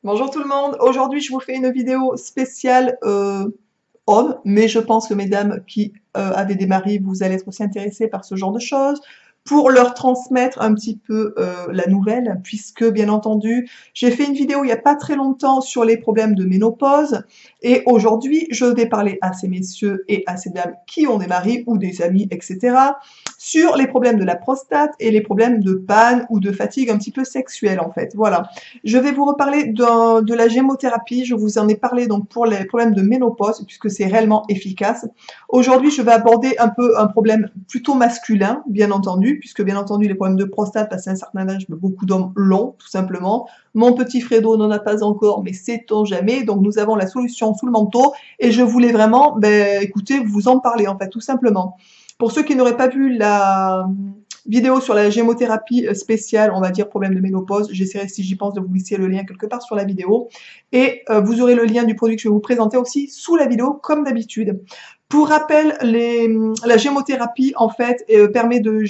Bonjour tout le monde, aujourd'hui je vous fais une vidéo spéciale hommes, mais je pense que mesdames qui avez des maris, vous allez être aussi intéressées par ce genre de choses, pour leur transmettre un petit peu la nouvelle, puisque bien entendu, j'ai fait une vidéo il n'y a pas très longtemps sur les problèmes de ménopause, et aujourd'hui je vais parler à ces messieurs et à ces dames qui ont des maris ou des amis, etc., sur les problèmes de la prostate et les problèmes de panne ou de fatigue un petit peu sexuelle en fait. Voilà. Je vais vous reparler de la gémothérapie. Je vous en ai parlé donc pour les problèmes de ménopause, puisque c'est réellement efficace. Aujourd'hui, je vais aborder un peu un problème plutôt masculin, bien entendu, puisque bien entendu, les problèmes de prostate, passé un certain âge, beaucoup d'hommes l'ont, tout simplement. Mon petit Fredo n'en a pas encore, mais sait-on jamais. Donc, nous avons la solution sous le manteau. Et je voulais vraiment, écoutez, vous en parler, en fait, tout simplement. Pour ceux qui n'auraient pas vu la vidéo sur la gémothérapie spéciale, on va dire problème de ménopause. J'essaierai, si j'y pense, de vous glisser le lien quelque part sur la vidéo. Et vous aurez le lien du produit que je vais vous présenter aussi sous la vidéo, comme d'habitude. Pour rappel, la gémothérapie, en fait, permet de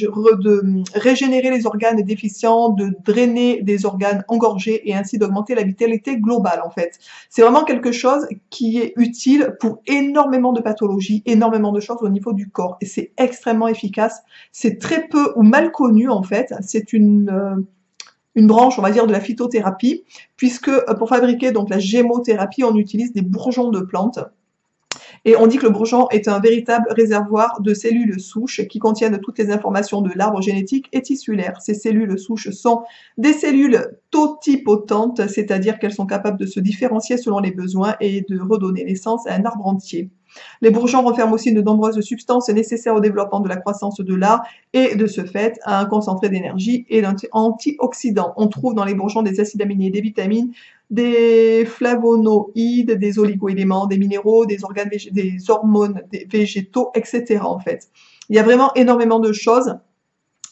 régénérer les organes déficients, de drainer des organes engorgés et ainsi d'augmenter la vitalité globale, en fait. C'est vraiment quelque chose qui est utile pour énormément de pathologies, énormément de choses au niveau du corps. Et c'est extrêmement efficace. C'est très peu ou mal connu, en fait. C'est une branche, on va dire, de la phytothérapie, puisque pour fabriquer donc la gémothérapie, on utilise des bourgeons de plantes. Et on dit que le bourgeon est un véritable réservoir de cellules souches qui contiennent toutes les informations de l'arbre génétique et tissulaire. Ces cellules souches sont des cellules totipotentes, c'est-à-dire qu'elles sont capables de se différencier selon les besoins et de redonner naissance à un arbre entier. Les bourgeons renferment aussi de nombreuses substances nécessaires au développement de la croissance de l'arbre et de ce fait à un concentré d'énergie et d'antioxydants. On trouve dans les bourgeons des acides aminés, des vitamines, des flavonoïdes, des oligoéléments, des minéraux, des organes des hormones, des végétaux, etc. en fait. Il y a vraiment énormément de choses.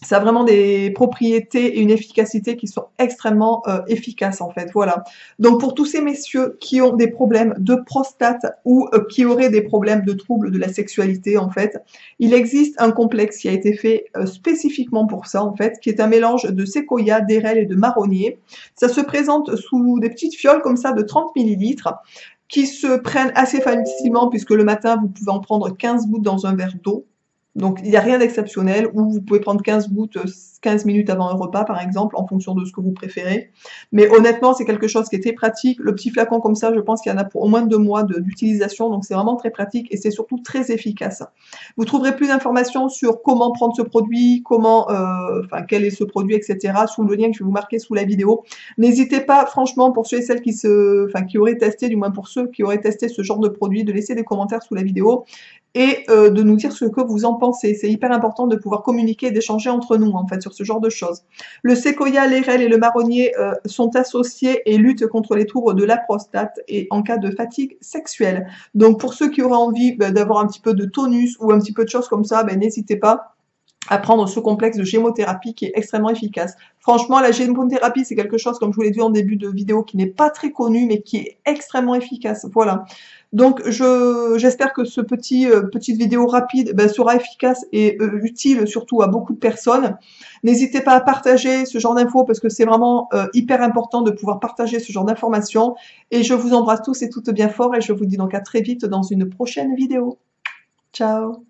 Ça a vraiment des propriétés et une efficacité qui sont extrêmement efficaces en fait, voilà. Donc pour tous ces messieurs qui ont des problèmes de prostate ou qui auraient des problèmes de troubles de la sexualité en fait, il existe un complexe qui a été fait spécifiquement pour ça en fait, qui est un mélange de séquoia, d'érel et de marronnier. Ça se présente sous des petites fioles comme ça de 30 millilitres qui se prennent assez facilement puisque le matin vous pouvez en prendre 15 gouttes dans un verre d'eau. Donc, il n'y a rien d'exceptionnel, ou vous pouvez prendre 15 gouttes 15 minutes avant un repas, par exemple, en fonction de ce que vous préférez. Mais honnêtement, c'est quelque chose qui est très pratique. Le petit flacon comme ça, je pense qu'il y en a pour au moins 2 mois d'utilisation, donc c'est vraiment très pratique et c'est surtout très efficace. Vous trouverez plus d'informations sur comment prendre ce produit, quel est ce produit, etc. sous le lien que je vais vous marquer sous la vidéo. N'hésitez pas, franchement, pour ceux et celles qui auraient testé, du moins pour ceux qui auraient testé ce genre de produit, de laisser des commentaires sous la vidéo et de nous dire ce que vous en pensez. C'est hyper important de pouvoir communiquer et d'échanger entre nous, en fait, sur ce genre de choses. Le séquoia, l'érel et le marronnier sont associés et luttent contre les troubles de la prostate et en cas de fatigue sexuelle. Donc, pour ceux qui auraient envie d'avoir un petit peu de tonus ou un petit peu de choses comme ça, n'hésitez pas à prendre ce complexe de gémothérapie qui est extrêmement efficace. Franchement, la gémothérapie, c'est quelque chose, comme je vous l'ai dit en début de vidéo, qui n'est pas très connu, mais qui est extrêmement efficace. Voilà. Donc, j'espère que ce petite vidéo rapide sera efficace et utile surtout à beaucoup de personnes. N'hésitez pas à partager ce genre d'infos parce que c'est vraiment hyper important de pouvoir partager ce genre d'informations. Et je vous embrasse tous et toutes bien fort et je vous dis donc à très vite dans une prochaine vidéo. Ciao!